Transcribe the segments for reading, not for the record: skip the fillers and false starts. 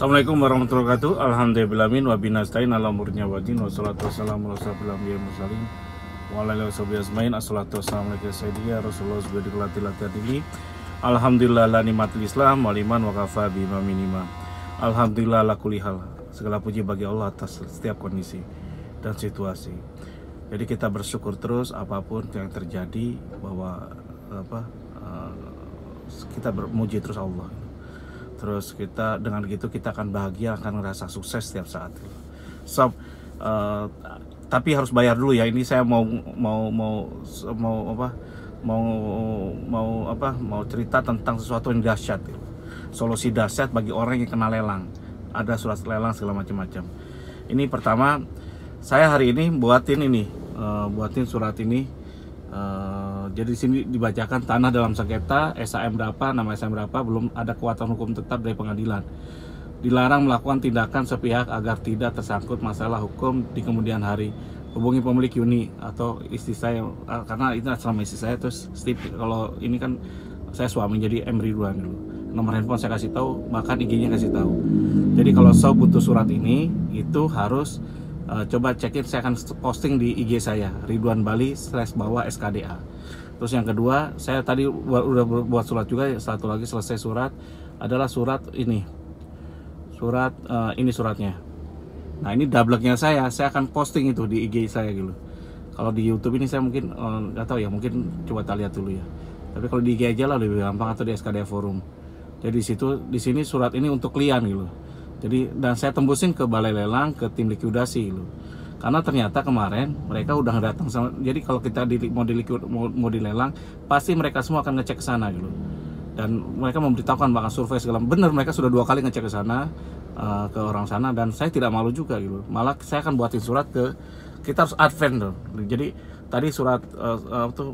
Assalamualaikum warahmatullahi wabarakatuh. Alhamdulillahi wa binastain ala umurnya wadin wassalatu wassalamu ala asyrofil anbiya'i wal mursalin wa ala alihi washabihi ajmain. Assalatu wassalamu ala sayyidina Rasulullah sallallahu Alhamdulillah la nikmatul Islam wal iman wa kafa bima minima. Alhamdulillah la kulli hal. Segala puji bagi Allah atas setiap kondisi dan situasi. Jadi kita bersyukur terus apapun yang terjadi, bahwa kita bermuji terus Allah. Terus kita dengan gitu kita akan bahagia, akan ngerasa sukses setiap saat. Tapi harus bayar dulu ya. Ini saya mau cerita tentang sesuatu yang dahsyat. Solusi dahsyat bagi orang yang kena lelang. Ada surat lelang segala macam-macam. Ini pertama, saya hari ini buatin surat ini. Jadi di sini dibacakan tanah dalam sengketa, SAM berapa, nama SAM berapa, belum ada kekuatan hukum tetap dari pengadilan. Dilarang melakukan tindakan sepihak agar tidak tersangkut masalah hukum di kemudian hari. Hubungi pemilik Yuni atau istri saya, karena itu sama istri saya. Terus Steve, kalau ini kan saya suami, jadi M Ridwan dulu. Nomor handphone saya kasih tahu, bahkan IG-nya kasih tahu. Jadi kalau so butuh surat ini, itu harus coba cekin. Saya akan posting di IG saya, Ridwan Bali /SKDA. Terus yang kedua, saya tadi udah buat surat juga. Satu lagi selesai surat adalah surat ini. Ini suratnya. Nah, ini double-nya saya akan posting itu di IG saya gitu. Kalau di YouTube ini saya mungkin nggak tahu ya, mungkin coba kita lihat dulu ya. Tapi kalau di IG aja lah lebih gampang, atau di SKDA Forum. Jadi di sini surat ini untuk klien gitu. Jadi, dan saya tembusin ke balai lelang, ke tim likuidasi gitu. Karena ternyata kemarin mereka udah datang sama. Jadi kalau kita mau dilelang, pasti mereka semua akan ngecek ke sana gitu. Dan mereka memberitahukan, bahkan survei segala. Bener, mereka sudah 2 kali ngecek ke sana, ke orang sana, dan saya tidak malu juga gitu. Malah saya akan buatin surat kita harus advance tuh. Jadi tadi surat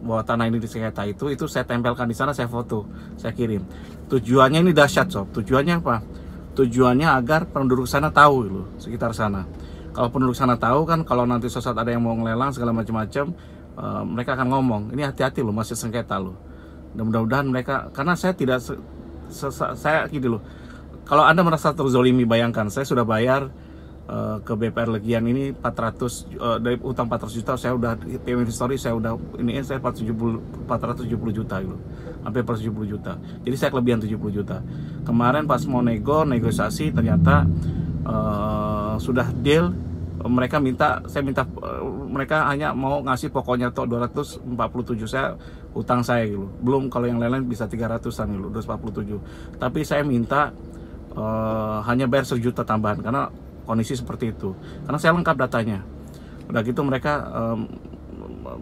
bahwa tanah ini di sengketa itu saya tempelkan di sana, saya foto, saya kirim. Tujuannya ini dahsyat sob. Tujuannya apa? Tujuannya agar penduduk sana tahu gitu, sekitar sana. Kalau penduduk sana tahu kan, kalau nanti sesaat ada yang mau ngelelang segala macam-macam, mereka akan ngomong, ini hati-hati loh, masih sengketa loh. Dan mudah-mudahan mereka, karena saya tidak saya gini loh. Kalau Anda merasa terzolimi, bayangkan saya sudah bayar ke BPR Legian ini 400 dari utang 400 juta. Saya udah payment history, saya udah saya 470 juta gitu. Hampir 470 juta. Jadi saya kelebihan 70 juta. Kemarin pas mau negosiasi ternyata sudah deal. Mereka mereka hanya mau ngasih pokoknya 247, saya utang saya gitu. Belum kalau yang lain bisa 300-an gitu, 247. Tapi saya minta hanya bayar 1 juta tambahan karena kondisi seperti itu. Karena saya lengkap datanya. Udah gitu mereka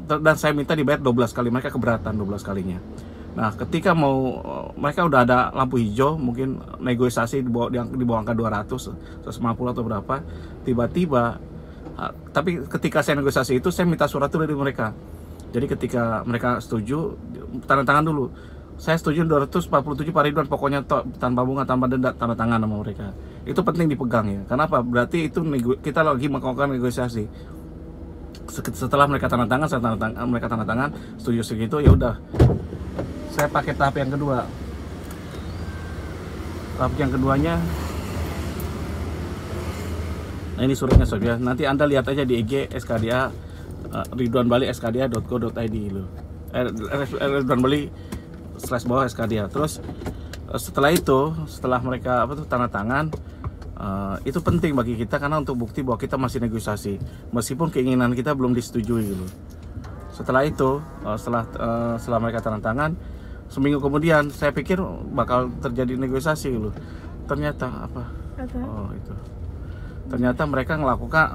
dan saya minta dibayar 12 kali, mereka keberatan 12 kalinya. Nah, ketika mereka udah ada lampu hijau, mungkin negosiasi di bawah angka 200, 150 atau berapa, tiba-tiba, tapi ketika saya negosiasi itu, saya minta surat dulu dari mereka. Jadi ketika mereka setuju, tanda tangan dulu. Saya setuju 247 Pak Ridwan, pokoknya tanpa bunga, tanpa denda, tanda tangan sama mereka. Itu penting dipegang ya. Kenapa? Berarti itu kita lagi melakukan negosiasi. Setelah mereka tanda tangan, setuju segitu, ya udah. Saya pakai tahap yang kedua. Tahap yang keduanya, nah ini suratnya sob ya. Nanti Anda lihat aja di IG SKDA, Ridwan Bali skda.co.id loh. Ridwan Bali /SKDA. Terus setelah mereka tanda tangan, itu penting bagi kita karena untuk bukti bahwa kita masih negosiasi meskipun keinginan kita belum disetujui gitu. Setelah itu, setelah mereka tanda tangan, seminggu kemudian saya pikir bakal terjadi negosiasi gitu. Ternyata apa? Oh itu. Ternyata mereka melakukan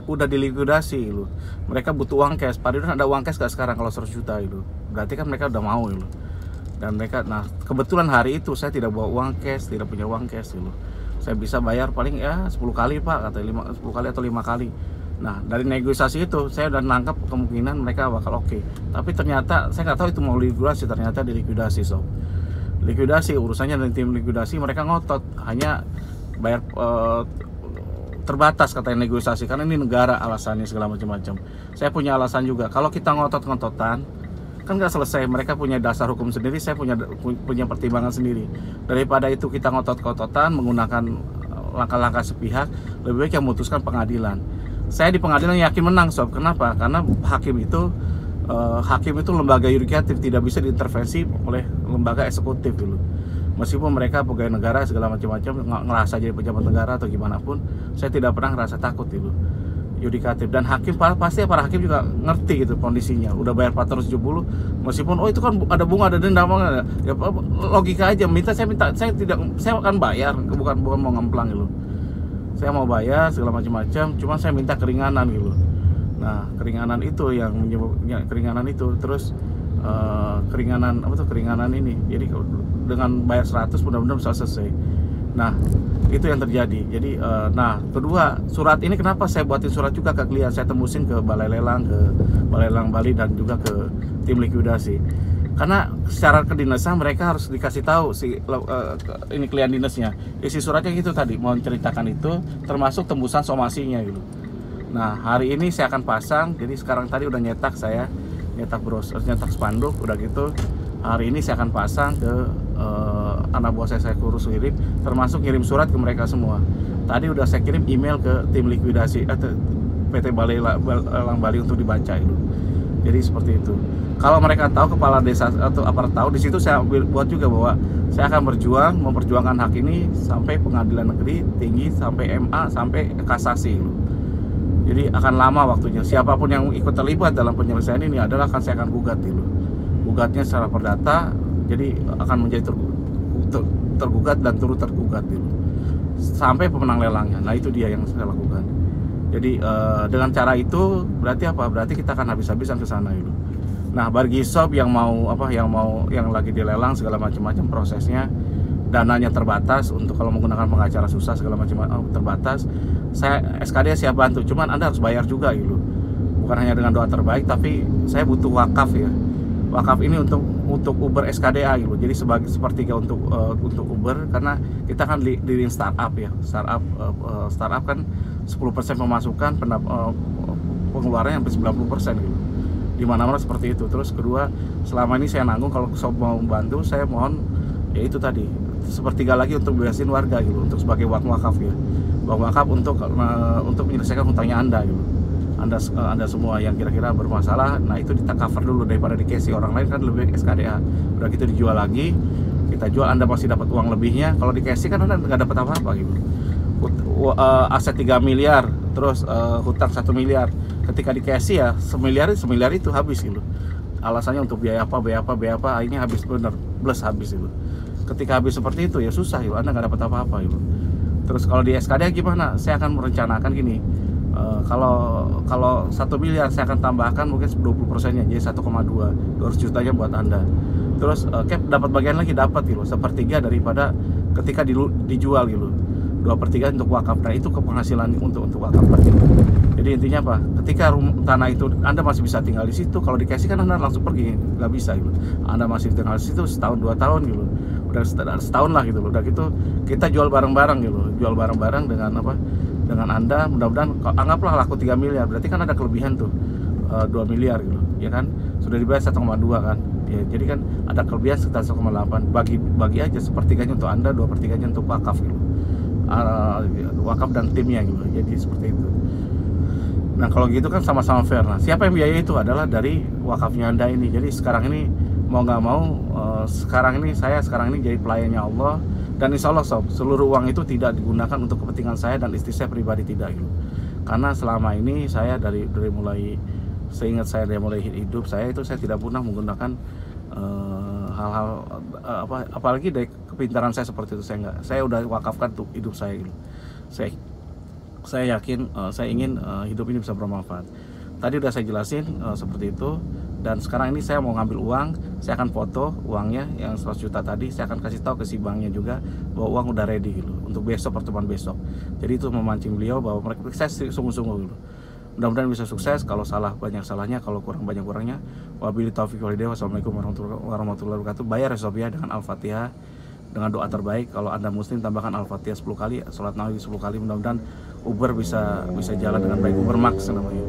udah dilikuidasi gitu. Mereka butuh uang cash. Pak Ridwan ada uang cash gak sekarang kalau 100 juta gitu. Berarti kan mereka udah mau gitu. Dan mereka, nah kebetulan hari itu saya tidak bawa uang cash, tidak punya uang cash gitu. Saya bisa bayar paling ya 10 kali Pak, kata 10 kali atau 5 kali. Nah dari negosiasi itu saya udah nangkap kemungkinan mereka bakal oke. Tapi ternyata saya nggak tahu itu mau likuidasi, ternyata dilikuidasi sob. Likuidasi urusannya dengan tim likuidasi, mereka ngotot hanya bayar terbatas katanya negosiasi karena ini negara alasannya segala macam-macam. Saya punya alasan juga. Kalau kita ngotot-ngototan kan nggak selesai. Mereka punya dasar hukum sendiri, saya punya pertimbangan sendiri. Daripada itu kita ngotot-ngototan menggunakan langkah-langkah sepihak, lebih baik yang memutuskan pengadilan. Saya di pengadilan yakin menang, sob. Kenapa? Karena hakim itu lembaga yudikatif, tidak bisa diintervensi oleh lembaga eksekutif gitu. Meskipun mereka pegawai negara segala macam-macam, ngerasa jadi pejabat negara atau gimana pun, saya tidak pernah ngerasa takut gitu. Yudikatif dan hakim, pasti para hakim juga ngerti gitu kondisinya. Udah bayar 470, meskipun itu kan ada bunga, ada denda, ya logika aja. Saya akan bayar, bukan mau ngemplang gitu. Saya mau bayar segala macam-macam, cuma saya minta keringanan gitu. Nah, keringanan itu yang menyebabnya keringanan itu, terus keringanan ini. Jadi dengan bayar 100 mudah-mudahan bisa selesai. Nah, itu yang terjadi. Jadi kedua, surat ini kenapa saya buatin surat juga ke klien, saya tembusin ke Balai Lelang Bali dan juga ke tim likuidasi. Karena secara kedinasan mereka harus dikasih tahu ini klien dinasnya. Isi suratnya gitu tadi, mau ceritakan itu termasuk tembusan somasinya gitu. Nah, hari ini saya akan pasang. Jadi sekarang tadi udah nyetak spanduk, udah gitu. Hari ini saya akan pasang ke anak buah saya kurus kirim, termasuk kirim surat ke mereka semua. Tadi udah saya kirim email ke tim likuidasi PT Balai Lelang Bali untuk dibaca itu. Jadi seperti itu. Kalau mereka tahu, kepala desa atau aparat tahu, di situ saya buat juga bahwa saya akan memperjuangkan hak ini sampai pengadilan negeri tinggi, sampai MA, sampai kasasi. Jadi akan lama waktunya. Siapapun yang ikut terlibat dalam penyelesaian ini adalah saya akan gugat dulu. Gugatnya secara perdata, jadi akan menjadi tergugat dan turut tergugat dulu sampai pemenang lelangnya. Nah, itu dia yang saya lakukan. Jadi dengan cara itu berarti apa? Berarti kita akan habis-habisan ke sana dulu. Nah, bagi sob yang lagi dilelang segala macam-macam prosesnya, dananya terbatas, untuk kalau menggunakan pengacara susah segala macam terbatas. Saya SKD siap bantu, cuman Anda harus bayar juga gitu. Bukan hanya dengan doa terbaik, tapi saya butuh wakaf ya. Wakaf ini untuk Uber SKDA gitu. Jadi sepertiga untuk Uber, karena kita kan diriin startup ya. Startup kan 10% pemasukan, pengeluarannya hampir 90% gitu. Di mana-mana seperti itu. Terus kedua, selama ini saya nanggung, kalau sob mau membantu, saya mohon ya itu tadi, sepertiga lagi untuk bebasin warga gitu, untuk sebagai wakaf ya. Wakaf untuk menyelesaikan hutangnya Anda gitu. Anda semua yang kira-kira bermasalah, nah itu kita cover dulu daripada di casing. Orang lain kan lebih SKDA, udah kita dijual lagi, kita jual, Anda masih dapat uang lebihnya. Kalau di casing kan Anda nggak dapat apa-apa gitu. Aset 3 miliar, terus hutang 1 miliar. Ketika di casing ya semiliar itu habis gitu. Alasannya untuk biaya apa, akhirnya habis, bener, plus habis gitu. Ketika habis seperti itu ya susah gitu, Anda nggak dapat apa-apa gitu. Terus kalau di SKDA gimana? Saya akan merencanakan gini. Kalau 1 miliar saya akan tambahkan mungkin 20%-nya, jadi 200 jutanya buat Anda. Terus dapat bagian lagi, dapat gitu, sepertiga daripada ketika dijual gitu. 2/3 untuk wakaf. Nah, itu penghasilan untuk wakaf lagi. Jadi intinya apa? Ketika tanah itu Anda masih bisa tinggal di situ, kalau dikasih kan Anda langsung pergi, nggak bisa gitu. Anda masih tinggal di situ setahun 2 tahun gitu. Udah setahun lah gitu. Udah gitu kita jual bareng-bareng gitu. Jual bareng-bareng dengan apa? Dengan Anda, mudah-mudahan anggaplah laku 3 miliar, berarti kan ada kelebihan tuh 2 miliar gitu, ya kan? Sudah dibayar 1,2 kan? Ya, jadi kan ada kelebihan sekitar 1,8. Bagi aja sepertiganya untuk Anda, 2/3-nya untuk wakaf gitu. Wakaf dan timnya gitu. Jadi seperti itu. Nah, kalau gitu kan sama-sama fair. Nah, siapa yang biaya itu adalah dari wakafnya Anda ini. Jadi sekarang ini mau nggak mau, sekarang ini jadi pelayannya Allah. Dan insya Allah sob, seluruh uang itu tidak digunakan untuk kepentingan saya dan istri saya pribadi, tidak gitu. Karena selama ini saya dari mulai seingat saya dari mulai hidup saya itu, saya tidak pernah menggunakan hal-hal apalagi dari kepintaran saya seperti itu. Saya udah wakafkan untuk hidup saya gitu. Saya yakin, saya ingin hidup ini bisa bermanfaat. Tadi udah saya jelasin seperti itu. Dan sekarang ini saya mau ngambil uang, saya akan foto uangnya yang 100 juta tadi, saya akan kasih tahu ke si banknya juga bahwa uang udah ready gitu untuk besok, pertemuan besok. Jadi itu memancing beliau bahwa mereka saya sungguh-sungguh gitu. Mudah-mudahan bisa sukses. Kalau salah banyak salahnya, kalau kurang banyak kurangnya. Wabillahi taufiq wal hidayah. Wassalamualaikum warahmatullahi wabarakatuh. Bayar ya sob ya dengan Al-Fatihah, dengan doa terbaik. Kalau Anda muslim tambahkan Al-Fatihah 10 kali, salat Nabi 10 kali. Mudah-mudahan Uber bisa jalan dengan baik. Uber Max namanya.